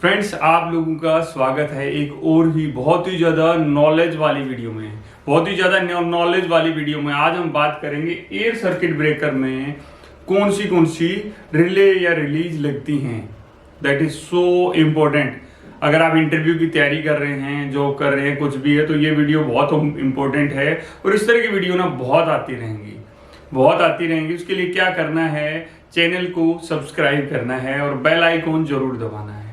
Friends, आप लोगों का स्वागत है एक और ही बहुत ही ज़्यादा नॉलेज वाली वीडियो में। बहुत ही ज़्यादा नॉलेज वाली वीडियो में आज हम बात करेंगे एयर सर्किट ब्रेकर में कौन सी रिले या रिलीज लगती हैं। That is so important. अगर आप इंटरव्यू की तैयारी कर रहे हैं, जॉब कर रहे हैं, कुछ भी है, तो ये वीडियो बहुत इम्पोर्टेंट है। और इस तरह की वीडियो ना बहुत आती रहेंगी। उसके लिए क्या करना है, चैनल को सब्सक्राइब करना है और बेल आइकॉन जरूर दबाना है।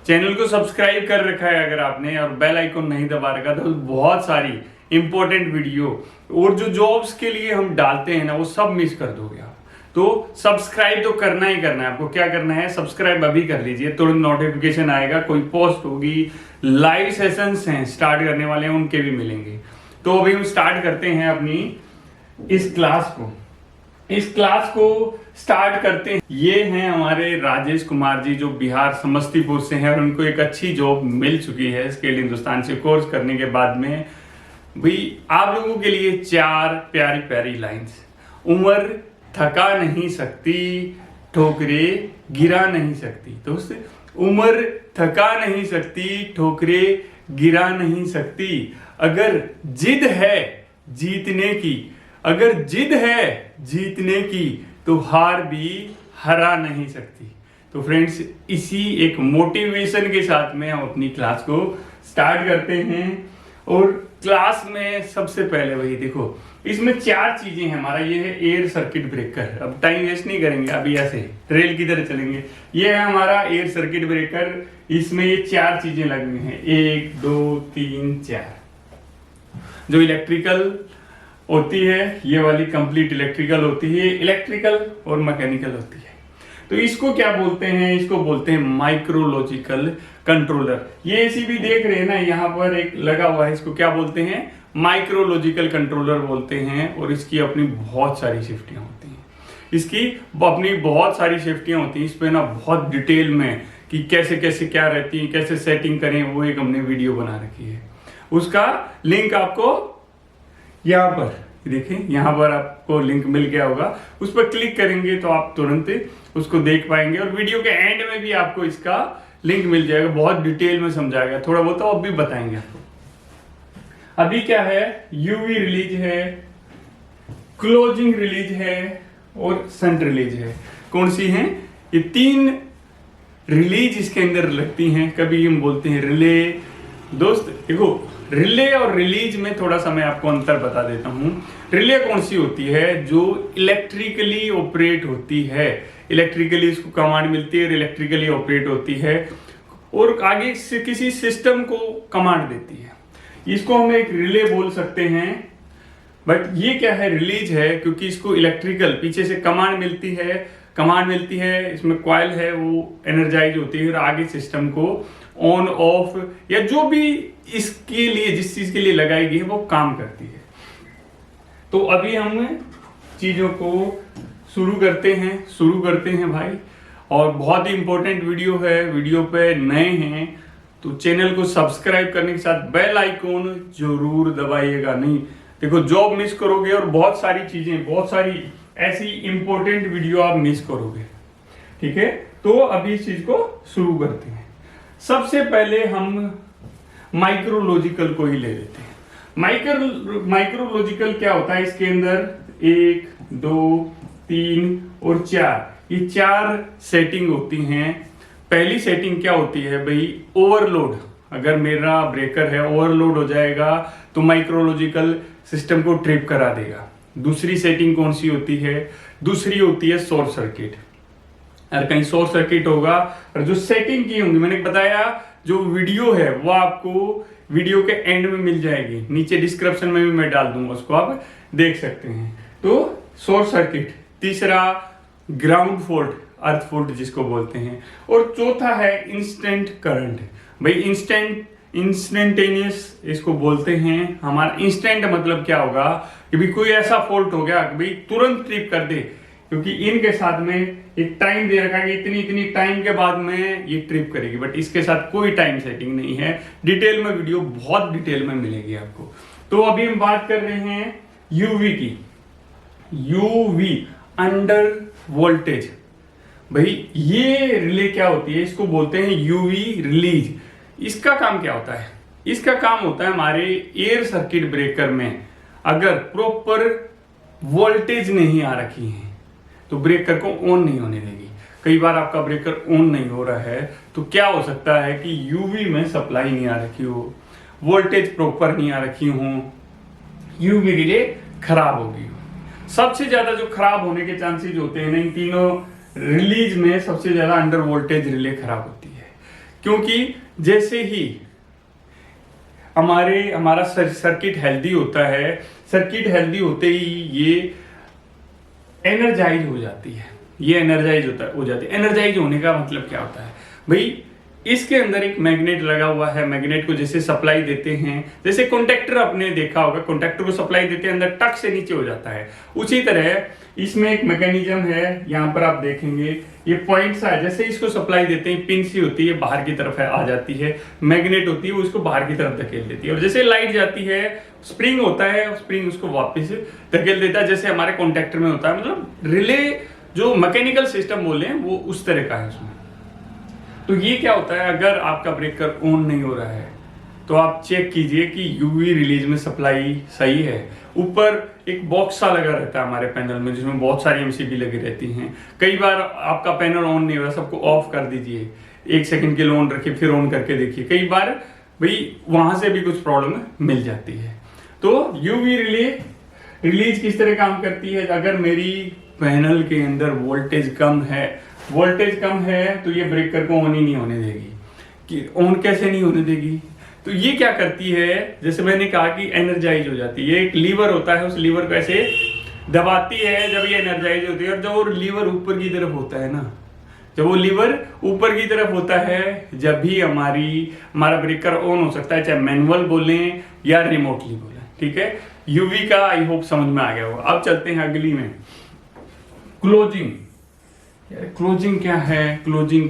चैनल को सब्सक्राइब कर रखा है अगर आपने और बेल आइकॉन नहीं दबा रखा तो बहुत सारी इंपॉर्टेंट वीडियो और जो जॉब्स के लिए हम डालते हैं ना वो सब मिस कर दोगे आप। तो सब्सक्राइब तो करना ही करना है। आपको क्या करना है, सब्सक्राइब अभी कर लीजिए, तुरंत नोटिफिकेशन आएगा, कोई पोस्ट होगी, लाइव सेशंस हैं स्टार्ट करने वाले हैं, उनके भी मिलेंगे। तो अभी हम स्टार्ट करते हैं अपनी इस क्लास को स्टार्ट करते हैं। ये हैं हमारे राजेश कुमार जी जो बिहार समस्तीपुर से हैं और उनको एक अच्छी जॉब मिल चुकी है स्केल्ड हिंदुस्तान से कोर्स करने के बाद में। भाई आप लोगों के लिए 4 प्यारी प्यारी लाइंस। उम्र थका नहीं सकती, ठोकरे गिरा नहीं सकती। दोस्त, उम्र थका नहीं सकती, ठोकरे गिरा नहीं सकती। अगर जिद है जीतने की तो हार भी हरा नहीं सकती। तो फ्रेंड्स, इसी एक मोटिवेशन के साथ में हम अपनी क्लास को स्टार्ट करते हैं। और क्लास में सबसे पहले वही देखो, इसमें 4 चीजें हैं। हमारा ये है एयर सर्किट ब्रेकर। अब टाइम वेस्ट नहीं करेंगे, अभी ऐसे रेल की तरह चलेंगे। ये है हमारा एयर सर्किट ब्रेकर। इसमें ये 4 चीजें लगी हैं, 1 2 3 4। जो इलेक्ट्रिकल होती है, ये वाली कंप्लीट इलेक्ट्रिकल होती है, इलेक्ट्रिकल और मैकेनिकल होती है। तो इसको क्या बोलते हैं, इसको बोलते हैं माइक्रोलॉजिकल कंट्रोलर। ये इसी भी देख रहे हैं ना, यहाँ पर एक लगा हुआ है, इसको क्या बोलते हैं, माइक्रोलॉजिकल कंट्रोलर बोलते हैं। और इसकी अपनी बहुत सारी सेफ्टियां होती हैं। इस पे ना बहुत डिटेल में कि कैसे कैसे क्या रहती है, कैसे सेटिंग करें, वो एक हमने वीडियो बना रखी है। उसका लिंक आपको यहाँ पर देखें, यहाँ पर आपको लिंक मिल गया होगा, उस पर क्लिक करेंगे तो आप तुरंत उसको देख पाएंगे। और वीडियो के एंड में भी आपको इसका लिंक मिल जाएगा, बहुत डिटेल में समझाएगा। थोड़ा बहुत तो अब भी बताएंगे आपको। अभी क्या है, यूवी रिलीज है, क्लोजिंग रिलीज है और सन रिलीज है। कौन सी हैं ये 3 रिलीज इसके अंदर लगती हैं। कभी हम बोलते हैं रिले। दोस्त देखो, रिले और रिलीज में थोड़ा सा मैं आपको अंतर बता देता हूं। रिले कौन सी होती है, जो इलेक्ट्रिकली ऑपरेट होती है। इलेक्ट्रिकली इसको कमांड मिलती है, इलेक्ट्रिकली ऑपरेट होती है और आगे से किसी सिस्टम को कमांड देती है। इसको हम एक रिले बोल सकते हैं। बट ये क्या है, रिलीज है, क्योंकि इसको इलेक्ट्रिकल पीछे से कमांड मिलती है। इसमें कॉइल है, वो एनर्जाइज होती है और आगे सिस्टम को ऑन ऑफ या जो भी इसके लिए जिस चीज के लिए लगाई गई है वो काम करती है। तो अभी हम चीजों को शुरू करते हैं भाई। और बहुत ही इंपॉर्टेंट वीडियो है। वीडियो पे नए हैं तो चैनल को सब्सक्राइब करने के साथ बेल आइकॉन जरूर दबाइएगा। नहीं देखो, जॉब मिस करोगे और बहुत सारी ऐसी इंपॉर्टेंट वीडियो आप मिस करोगे। ठीक है, तो अभी इस चीज को शुरू करते हैं। सबसे पहले हम माइक्रोलॉजिकल को ही ले लेते हैं। माइक्रोलॉजिकल क्या होता है, इसके अंदर 1 2 3 और 4 ये 4 सेटिंग होती हैं। पहली सेटिंग क्या होती है भाई, ओवरलोड। अगर मेरा ब्रेकर है, ओवरलोड हो जाएगा तो माइक्रोलॉजिकल सिस्टम को ट्रिप करा देगा। दूसरी सेटिंग कौन सी होती है, दूसरी होती है शॉर्ट सर्किट। अगर कहीं शॉर्ट सर्किट होगा और जो सेटिंग की होंगी, मैंने बताया जो वीडियो है वो आपको वीडियो के एंड में मिल जाएगी, नीचे डिस्क्रिप्शन में भी मैं डाल दूंगा, उसको आप देख सकते हैं। तो शॉर्ट सर्किट, तीसरा ग्राउंड फॉल्ट, अर्थ फॉल्ट जिसको बोलते हैं, और चौथा है इंस्टेंट करंट। भाई इंस्टेंटेनियस इसको बोलते हैं। हमारा इंस्टेंट मतलब क्या होगा कि भाई कोई ऐसा फॉल्ट हो गया कि भाई तुरंत ट्रिप कर दे, क्योंकि इनके साथ में एक टाइम दे रखा है कि इतनी टाइम के बाद में ये ट्रिप करेगी। बट इसके साथ कोई टाइम सेटिंग नहीं है। डिटेल में वीडियो बहुत डिटेल में मिलेगी आपको। तो अभी हम बात कर रहे हैं यूवी की। यूवी अंडर वोल्टेज, भाई ये रिले क्या होती है, इसको बोलते हैं यूवी रिलीज। इसका काम क्या होता है? इसका काम होता है हमारे एयर सर्किट ब्रेकर में अगर प्रॉपर वोल्टेज नहीं आ रखी है तो ब्रेकर को ऑन नहीं होने देगी। कई बार आपका ब्रेकर ऑन नहीं हो रहा है तो क्या हो सकता है कि यूवी में सप्लाई नहीं आ रखी हो, वोल्टेज प्रॉपर नहीं आ रखी हो, यूवी रिले खराब होगी। सबसे ज्यादा जो खराब होने के चांसेस होते हैं ना, इन तीनों रिलीज में सबसे ज्यादा अंडर वोल्टेज रिले खराब होती है। क्योंकि जैसे ही हमारा सर्किट हेल्दी होता है, सर्किट हेल्दी होते ही ये एनर्जाइज हो जाती है, ये एनर्जाइज हो जाती है। एनर्जाइज होने का मतलब क्या होता है भाई? इसके अंदर एक मैग्नेट लगा हुआ है, मैग्नेट को जैसे सप्लाई देते हैं, जैसे कॉन्टेक्टर आपने देखा होगा, कॉन्टेक्टर को सप्लाई देते हैं अंदर टक से नीचे हो जाता है, उसी तरह इसमें एक मैकेनिज्म है। यहाँ पर आप देखेंगे ये पॉइंट्स है, जैसे इसको सप्लाई देते हैं पिन सी होती है बाहर की तरफ आ जाती है, मैग्नेट होती है वो उसको बाहर की तरफ धकेल देती है, और जैसे लाइट जाती है स्प्रिंग होता है, स्प्रिंग उसको वापस धकेल देता है, जैसे हमारे कॉन्टेक्टर में होता है। मतलब रिले जो मैकेनिकल सिस्टम बोले वो उस तरह का है उसमें। तो ये क्या होता है, अगर आपका ब्रेकर ऑन नहीं हो रहा है तो आप चेक कीजिए कि यूवी रिलीज में सप्लाई सही है। ऊपर एक बॉक्स सा लगा रहता है हमारे पैनल में जिसमें बहुत सारी एमसीबी लगी रहती हैं। कई बार आपका पैनल ऑन नहीं हो रहा, सबको ऑफ कर दीजिए, 1 सेकंड के लिए ऑन रखिए, फिर ऑन करके देखिए। कई बार भाई वहां से भी कुछ प्रॉब्लम मिल जाती है। तो यूवी रिलीज किस तरह काम करती है? अगर मेरी पैनल के अंदर वोल्टेज कम है तो ये ब्रेकर को ऑन ही नहीं होने देगी। कि ऑन कैसे नहीं होने देगी? तो ये क्या करती है, जैसे मैंने कहा कि एनर्जाइज हो जाती है। ये एक लीवर होता है, उस लीवर को ऐसे दबाती है जब ये एनर्जाइज होती है। और जब वो लीवर ऊपर की तरफ होता है ना, जब वो लीवर ऊपर की तरफ होता है, जब भी हमारा ब्रेकर ऑन हो सकता है, चाहे मैनुअल बोलें या रिमोटली बोलें। ठीक है, यूवी का आई होप समझ में आ गया होगा। अब चलते हैं अगली में, क्लोजिंग। क्लोजिंग क्या है? क्लोजिंग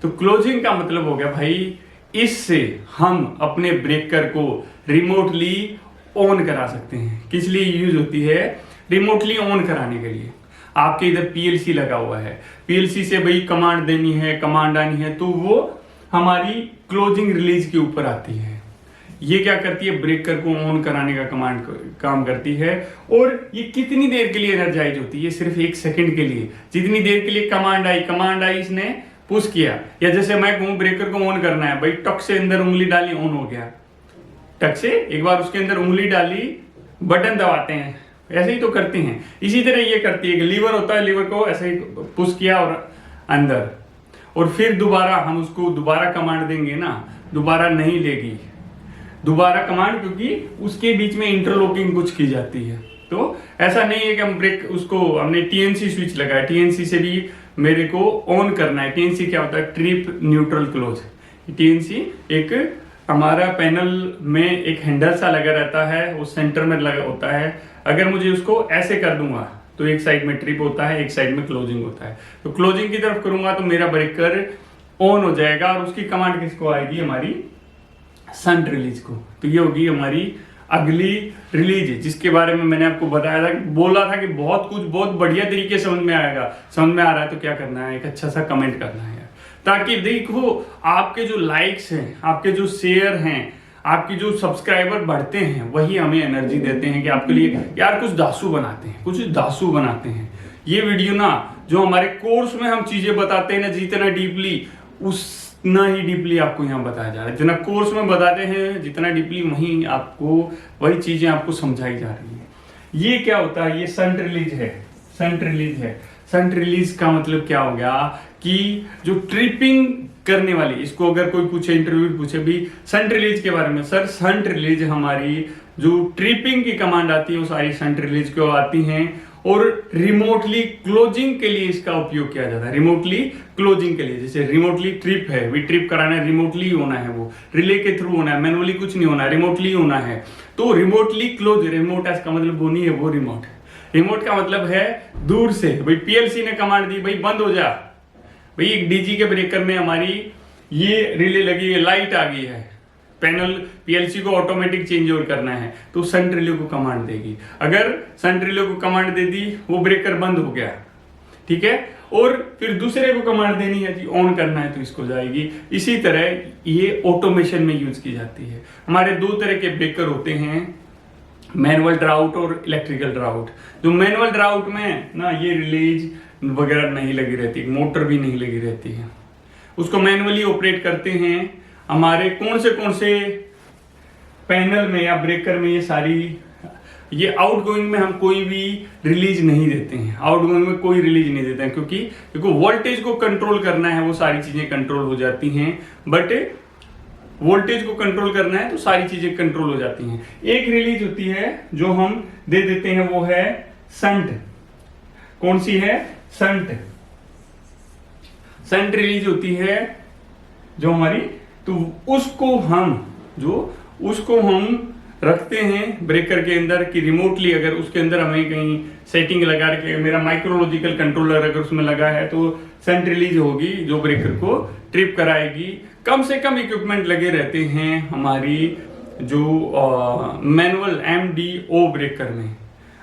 तो क्लोजिंग का मतलब हो गया भाई, इससे हम अपने ब्रेकर को रिमोटली ऑन करा सकते हैं। किस लिए यूज होती है? रिमोटली ऑन कराने के लिए। आपके इधर पीएलसी लगा हुआ है, पीएलसी से भाई कमांड देनी है, कमांड आनी है, तो वो हमारी क्लोजिंग रिलीज के ऊपर आती है। ये क्या करती है? ब्रेकर को ऑन कराने का कमांड काम करती है। और ये कितनी देर के लिए एनर्जाइज होती है? सिर्फ 1 सेकंड के लिए। जितनी देर के लिए कमांड आई, इसने पुश किया, या जैसे मैं कहूं ब्रेकर को ऑन करना है, भाई टक से अंदर उंगली डाली, ऑन हो गया। टक से एक बार उसके अंदर उंगली डाली, बटन दबाते हैं, ऐसे ही तो करते हैं। इसी तरह ये करती है कि लीवर होता है, लीवर को ऐसे ही पुश किया और अंदर, और फिर दोबारा हम उसको दोबारा कमांड देंगे ना, दोबारा नहीं लेगी दोबारा कमांड, क्योंकि उसके बीच में इंटरलॉकिंग कुछ की जाती है। तो ऐसा नहीं है कि हम ब्रेक उसको हमने टीएनसी स्विच लगाया, टीएनसी से भी मेरे को ऑन करना है। टीएनसी क्या होता है? Trip neutral close. टीएनसी एक हमारा पैनल में एक हैंडल सा लगा रहता है, वो सेंटर में लगा होता है। अगर मुझे उसको ऐसे कर दूंगा तो एक साइड में ट्रिप होता है, एक साइड में क्लोजिंग होता है। तो क्लोजिंग की तरफ करूंगा तो मेरा ब्रेकर ऑन हो जाएगा, और उसकी कमांड किसको आएगी? हमारी शंट रिलीज को। तो ये होगी हमारी अगली रिलीज, जिसके बारे में मैंने आपको बताया था, बोला था कि बहुत बढ़िया तरीके समझ में आएगा। समझ में आ रहा है तो क्या करना है? एक अच्छा सा कमेंट करना है यार, ताकि देखो आपके जो लाइक्स हैं, आपके जो शेयर हैं, आपकी जो सब्सक्राइबर बढ़ते हैं, वही हमें एनर्जी देते हैं कि आपके लिए यार कुछ दासू बनाते हैं। ये वीडियो ना, जो हमारे कोर्स में हम चीजें बताते हैं ना, जितना डीपली उतना ही डीपली आपको यहाँ बताया जा रहा है। जितना कोर्स में बताते हैं जितना डीपली, वही आपको वही चीजें आपको समझाई जा रही है। ये क्या होता है? ये शंट रिलीज है। शंट रिलीज का मतलब क्या हो गया कि जो ट्रिपिंग करने वाली, इसको अगर कोई पूछे, इंटरव्यू पूछे भी शंट रिलीज के बारे में, सर शंट रिलीज हमारी जो ट्रिपिंग की कमांड आती है वो सारी शंट रिलीज को आती हैं, और रिमोटली क्लोजिंग के लिए इसका उपयोग किया जाता है। रिमोटली क्लोजिंग के लिए, जैसे रिमोटली ट्रिप है, भी ट्रिप कराना है, रिमोटली होना है, वो रिले के थ्रू होना है, मैनुअली कुछ नहीं होना है, रिमोटली होना है। तो रिमोटली क्लोज, रिमोट इसका मतलब वो नहीं है, वो रिमोट का मतलब है दूर से। भाई पीएलसी ने कमांड दी, भाई बंद हो जा, भाई एक डीजी के ब्रेकर में हमारी ये रिले लगी है, लाइट आ गई है, पैनल पीएलसी को ऑटोमेटिक चेंज ओवर करना है, तो शंट रिले को कमांड देगी। अगर शंट रिले को कमांड दे दी, वो ब्रेकर बंद हो गया, ठीक है। और फिर दूसरे को कमांड देनी है जी ऑन करना है तो इसको जाएगी। इसी तरह ये ऑटोमेशन में यूज की जाती है। हमारे दो तरह के ब्रेकर होते हैं, मैनुअल ड्राउट और इलेक्ट्रिकल ड्राउट। जो मैनुअल ड्राउट में ना ये रिलीज वगैरह नहीं लगी रहती, मोटर भी नहीं लगी रहती है, उसको मैनुअली ऑपरेट करते हैं। हमारे कौन से पैनल में या ब्रेकर में ये आउटगोइंग में हम कोई भी रिलीज नहीं देते हैं, आउटगोइंग में कोई रिलीज नहीं देते हैं, क्योंकि वोल्टेज को कंट्रोल करना है वो सारी चीजें कंट्रोल हो जाती हैं। बट वोल्टेज को कंट्रोल करना है तो सारी चीजें कंट्रोल हो जाती हैं। एक रिलीज होती है जो हम दे देते हैं, वो है संट। कौन सी है? संट। संट रिलीज होती है जो हमारी, तो उसको हम रखते हैं ब्रेकर के अंदर कि रिमोटली अगर उसके अंदर हमें कहीं सेटिंग लगा के, मेरा माइक्रोलॉजिकल कंट्रोलर अगर उसमें लगा है तो संट रिलीज होगी जो ब्रेकर को ट्रिप कराएगी। कम से कम इक्विपमेंट लगे रहते हैं हमारी जो मैनुअल MDO ब्रेकर में।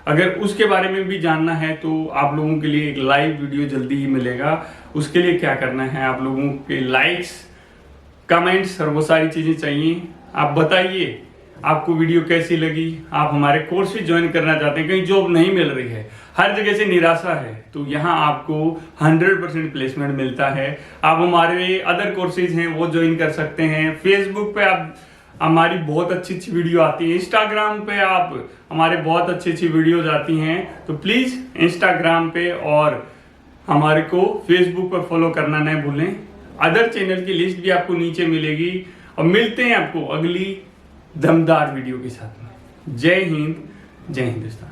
अगर उसके बारे में भी जानना है तो आप लोगों के लिए एक लाइव वीडियो जल्दी ही मिलेगा। उसके लिए क्या करना है, आप लोगों के लाइक्स, कमेंट्स और वो सारी चीजें चाहिए। आप बताइए आपको वीडियो कैसी लगी। आप हमारे कोर्स भी ज्वाइन करना चाहते हैं, कहीं जॉब नहीं मिल रही है, हर जगह से निराशा है, तो यहाँ आपको 100% प्लेसमेंट मिलता है। आप हमारे अदर कोर्सेज हैं वो ज्वाइन कर सकते हैं। फेसबुक पे आप हमारी बहुत अच्छी वीडियो आती है, इंस्टाग्राम पे आप हमारे बहुत अच्छी वीडियोज आती हैं। तो प्लीज इंस्टाग्राम पे और हमारे को फेसबुक पर फॉलो करना न भूलें। अदर चैनल की लिस्ट भी आपको नीचे मिलेगी। और मिलते हैं आपको अगली दमदार वीडियो के साथ में। जय हिंद, जय हिंदुस्तान।